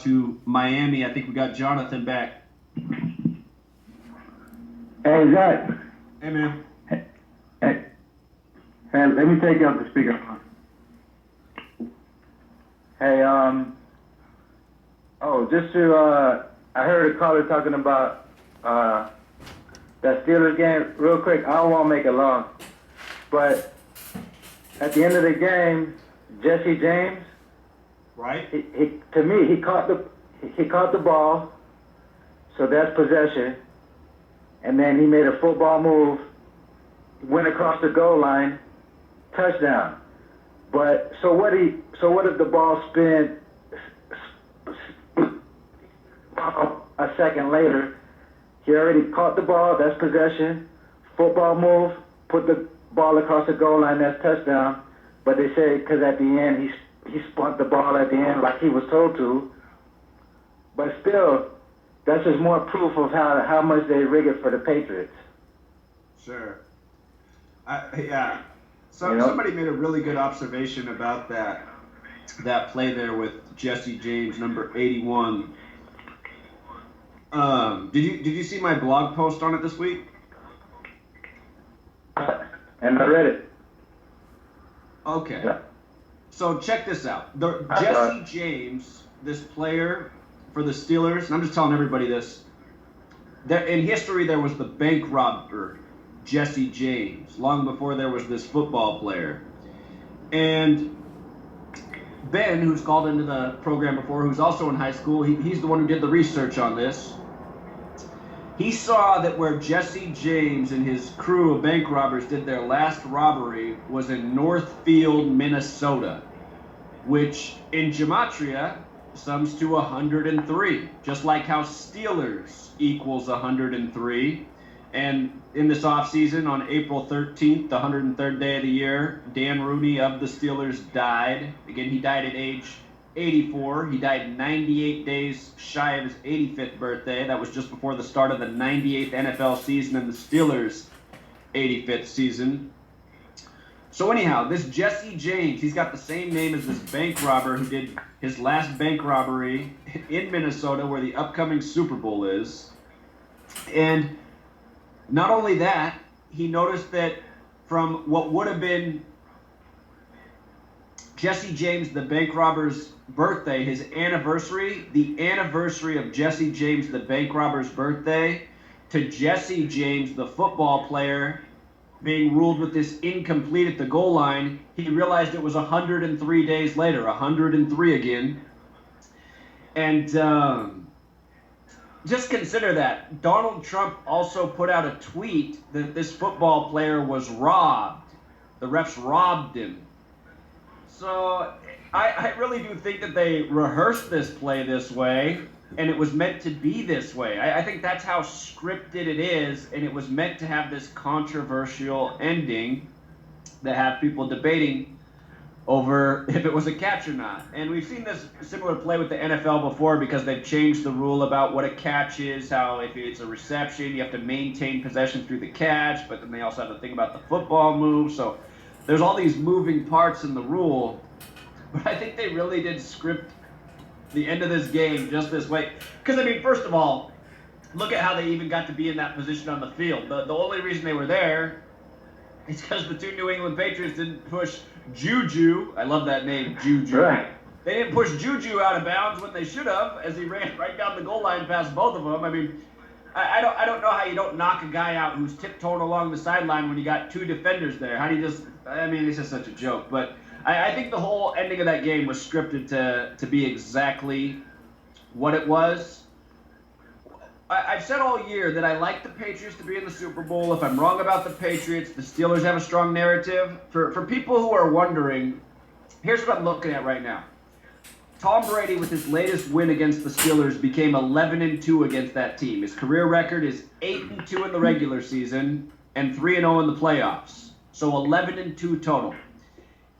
to Miami. I think we got Jonathan back. Hey, Zach. Hey, man. Hey, let me take you off the speakerphone. Hey, I heard a caller talking about that Steelers game. Real quick, I don't want to make it long, but at the end of the game, Jessie James, right? He caught the ball, so that's possession, and then he made a football move, went across the goal line, touchdown. But so what if the ball spin a second later? He already caught the ball, that's possession. Football move, put the ball across the goal line, that's touchdown. But they say because at the end he spun the ball at the end like he was told to. But still, that's just more proof of how much they rig it for the Patriots. Sure. Yeah. So somebody made a really good observation about that play there with Jessie James, number 81. Did you see my blog post on it this week? And I read it. Okay. Yeah. So check this out. Jessie James, this player for the Steelers, and I'm just telling everybody this. In history, there was the bank robber, Jessie James, long before there was this football player. And Ben, who's called into the program before, who's also in high school, he's the one who did the research on this. He saw that where Jessie James and his crew of bank robbers did their last robbery was in Northfield, Minnesota, which in gematria sums to 103, just like how Steelers equals 103. And in this offseason, on April 13th, the 103rd day of the year, Dan Rooney of the Steelers died. Again, he died at age 84. He died 98 days shy of his 85th birthday. That was just before the start of the 98th NFL season and the Steelers' 85th season. So anyhow, this Jessie James, he's got the same name as this bank robber who did his last bank robbery in Minnesota where the upcoming Super Bowl is. And not only that, he noticed that from what would have been Jessie James, the bank robber's birthday, his anniversary, the anniversary of Jessie James, the bank robber's birthday, to Jessie James, the football player, being ruled with this incomplete at the goal line, he realized it was 103 days later, 103 again. And just consider that. Donald Trump also put out a tweet that this football player was robbed. The refs robbed him. So I really do think that they rehearsed this play this way, and it was meant to be this way. I think that's how scripted it is, and it was meant to have this controversial ending that have people debating over if it was a catch or not. And we've seen this similar play with the NFL before because they've changed the rule about what a catch is, how if it's a reception, you have to maintain possession through the catch, but then they also have to think about the football move. So there's all these moving parts in the rule, but I think they really did script the end of this game just this way. Because, I mean, first of all, look at how they even got to be in that position on the field. The only reason they were there is because the two New England Patriots didn't push Juju. I love that name, Juju. Right. They didn't push Juju out of bounds when they should have, as he ran right down the goal line past both of them. I mean, I don't know how you don't knock a guy out who's tiptoeing along the sideline when you got two defenders there. How do you just, I mean, it's just such a joke. But I think the whole ending of that game was scripted to be exactly what it was. I've said all year that I like the Patriots to be in the Super Bowl. If I'm wrong about the Patriots, the Steelers have a strong narrative. For people who are wondering, here's what I'm looking at right now. Tom Brady, with his latest win against the Steelers, became 11-2 against that team. His career record is 8-2 in the regular season and 3-0 in the playoffs. So 11-2 total.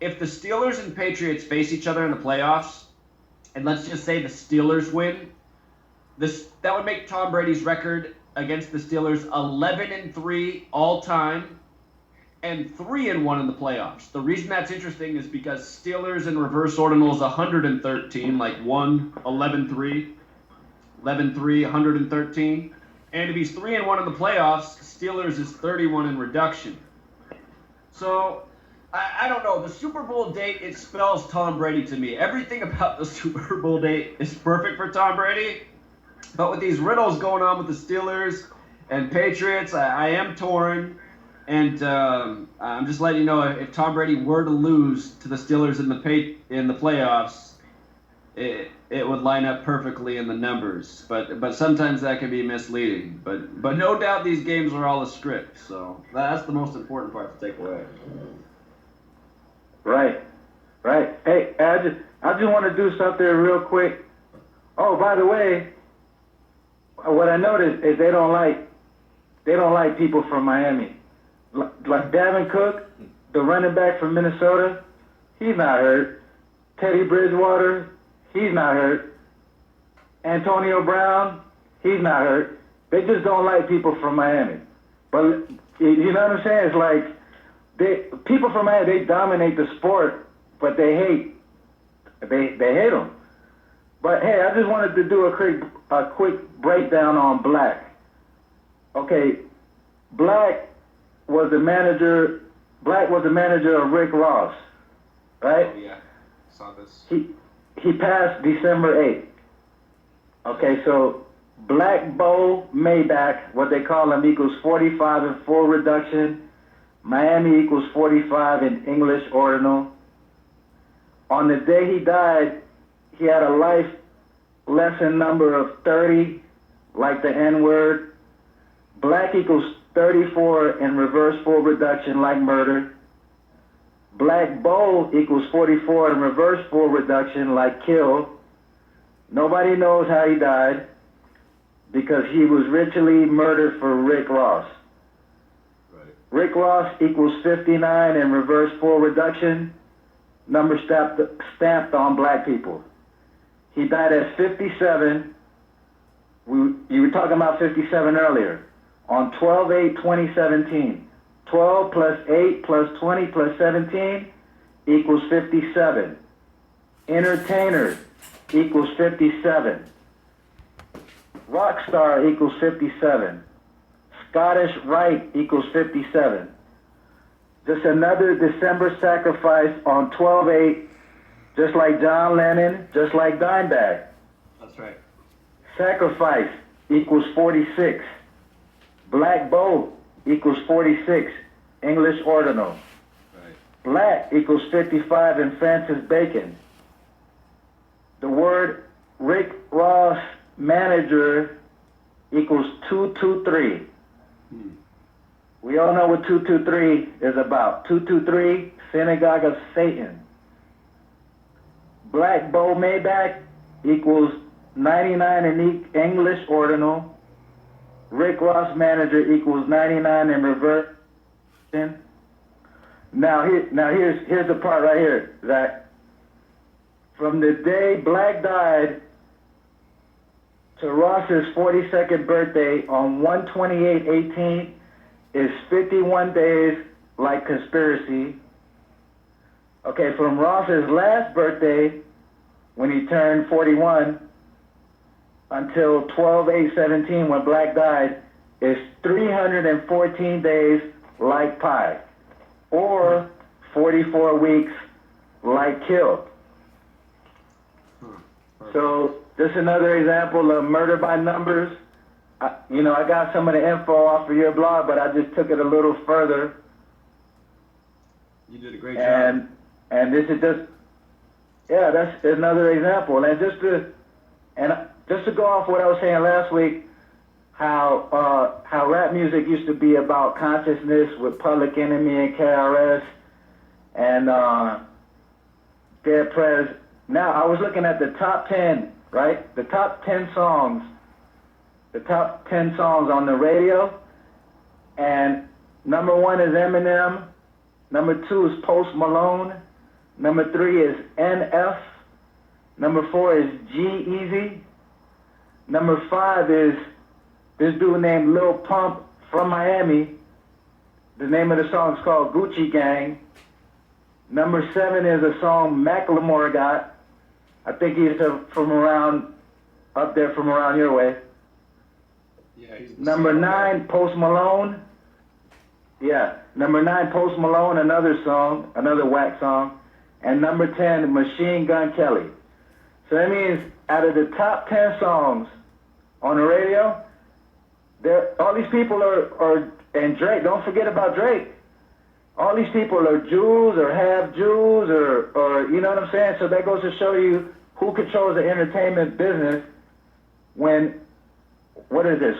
If the Steelers and Patriots face each other in the playoffs, and let's just say the Steelers win, that would make Tom Brady's record against the Steelers 11-3 all time, and 3-1 in the playoffs. The reason that's interesting is because Steelers in reverse ordinal is 113, like 11-3, 113. And if he's 3-1 in the playoffs, Steelers is 31 in reduction. So I don't know. The Super Bowl date, it spells Tom Brady to me. Everything about the Super Bowl date is perfect for Tom Brady. But with these riddles going on with the Steelers and Patriots, I am torn. And I'm just letting you know, if Tom Brady were to lose to the Steelers in the playoffs, it would line up perfectly in the numbers. But sometimes that can be misleading. But no doubt these games are all a script. So that's the most important part to take away. Right. Hey, I just want to do something real quick. Oh, by the way, what I noticed is they don't like people from Miami. Like Dalvin Cook, the running back from Minnesota, he's not hurt. Teddy Bridgewater, he's not hurt. Antonio Brown, he's not hurt. They just don't like people from Miami. But you know what I'm saying? It's like people from Miami, they dominate the sport, but they hate them. But hey, I just wanted to do a quick breakdown on Black. Okay, Black was the manager of Rick Ross, right? Oh, yeah. Saw this. He passed December 8th. Okay, so Black Bo Maybach, what they call him, equals 45 in full reduction. Miami equals 45 in English ordinal. On the day he died, he had a life lesson number of 30, like the N-word. Black equals 34 in reverse full reduction, like murder. Black Bo equals 44 in reverse full reduction, like kill. Nobody knows how he died because he was ritually murdered for Rick Ross. Right. Rick Ross equals 59 in reverse full reduction, number stamped on black people. He died at 57. You were talking about 57 earlier. On 12/8/2017. 12 plus 8 plus 20 plus 17 equals 57. Entertainer equals 57. Rockstar equals 57. Scottish Rite equals 57. Just another December sacrifice on 12/8, just like John Lennon, just like Dimebag. That's right. Sacrifice equals 46. Black Bo equals 46, English ordinal. Right. Black equals 55 in Francis Bacon. The word Rick Ross manager equals 223. We all know what 223 is about. 223, Synagogue of Satan. Black Bo Maybach equals 99 in English ordinal. Rick Ross manager equals 99 in reverse. Now here's the part right here, Zach. From the day Black died to Ross's 42nd birthday on 1/28/18 is 51 days, like conspiracy. Okay, from Ross's last birthday, when he turned 41, until 12/8/17 when Black died, is 314 days, like pi, or 44 weeks, like kill. So just another example of murder by numbers. I got some of the info off of your blog, but I just took it a little further. You did a great job. And this is that's another example. And just to go off what I was saying last week, how rap music used to be about consciousness with Public Enemy and KRS and Dead Prez. Now I was looking at the top 10, right? The top 10 songs on the radio, and number 1 is Eminem, number 2 is Post Malone, number 3 is NF, number 4 is G-Eazy, number 5 is this dude named Lil Pump from Miami, the name of the song is called Gucci Gang. Number 7 is a song Macklemore got. I think he's from around, up there from around your way. Yeah, he's Number 9, Post Malone. Yeah, number 9, Post Malone, another song, another whack song. And number 10, Machine Gun Kelly. So that means out of the top 10 songs on the radio, all these people are, and Drake, don't forget about Drake. All these people are Jews or half Jews or you know what I'm saying? So that goes to show you who controls the entertainment business when, what is this?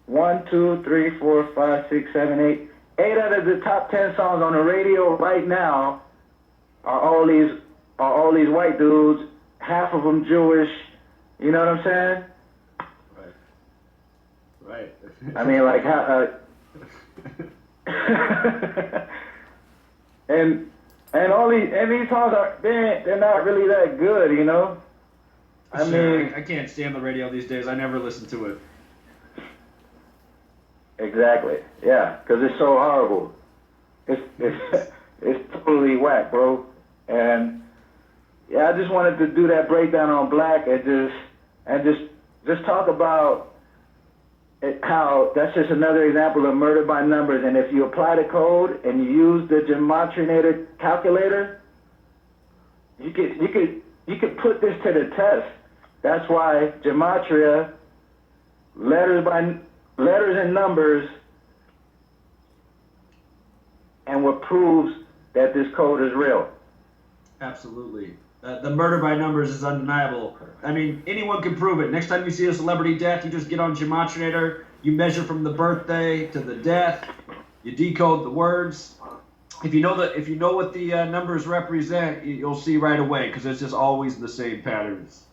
1, 2, 3, 4, 5, 6, 7, 8. 8 out of the top 10 songs on the radio right now are all these white dudes, half of them Jewish. You know what I'm saying? Right. I mean, like how. and all these songs they're not really that good, you know. I mean, I can't stand the radio these days. I never listen to it. Exactly. Yeah, because it's so horrible. It's totally whack, bro. And yeah, I just wanted to do that breakdown on Black and just talk about how that's just another example of murder by numbers. And if you apply the code and you use the gematria calculator, you could put this to the test. That's why gematria, letters and numbers, and what proves that this code is real. Absolutely. The murder by numbers is undeniable. I mean, anyone can prove it. Next time you see a celebrity death, you just get on Gematria, you measure from the birthday to the death, you decode the words. If you know what the numbers represent, you'll see right away because it's just always the same patterns.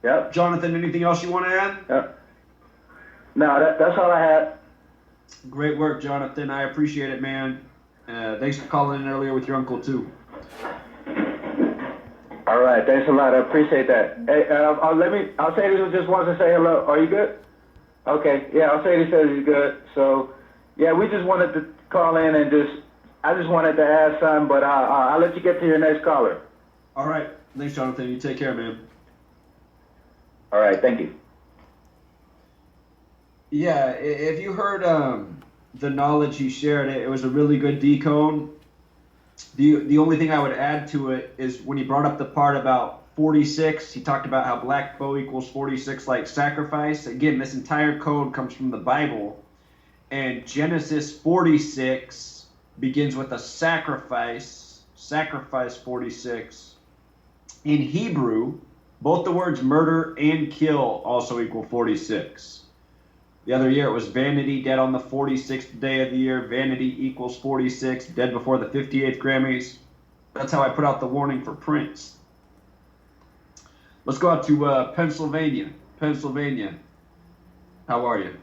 Yep. Jonathan, anything else you want to add? Yep. No, that's all I had. Great work, Jonathan. I appreciate it, man. Thanks for calling in earlier with your uncle, too. All right. Thanks a lot. I appreciate that. Hey, I'll say this just wants to say hello. Are you good? Okay. Yeah, I'll say he says he's good. So, yeah, we just wanted to call in and I just wanted to ask something, but I'll let you get to your next caller. All right. Thanks, Jonathan. You take care, man. All right. Thank you. Yeah, if you heard the knowledge he shared, it was a really good decode. The only thing I would add to it is when he brought up the part about 46, he talked about how Black Bo equals 46 like sacrifice. Again, this entire code comes from the Bible, and Genesis 46 begins with a sacrifice 46. In Hebrew, both the words murder and kill also equal 46. The other year it was vanity, dead on the 46th day of the year. Vanity equals 46, dead before the 58th Grammys. That's how I put out the warning for Prince. Let's go out to Pennsylvania. Pennsylvania, how are you?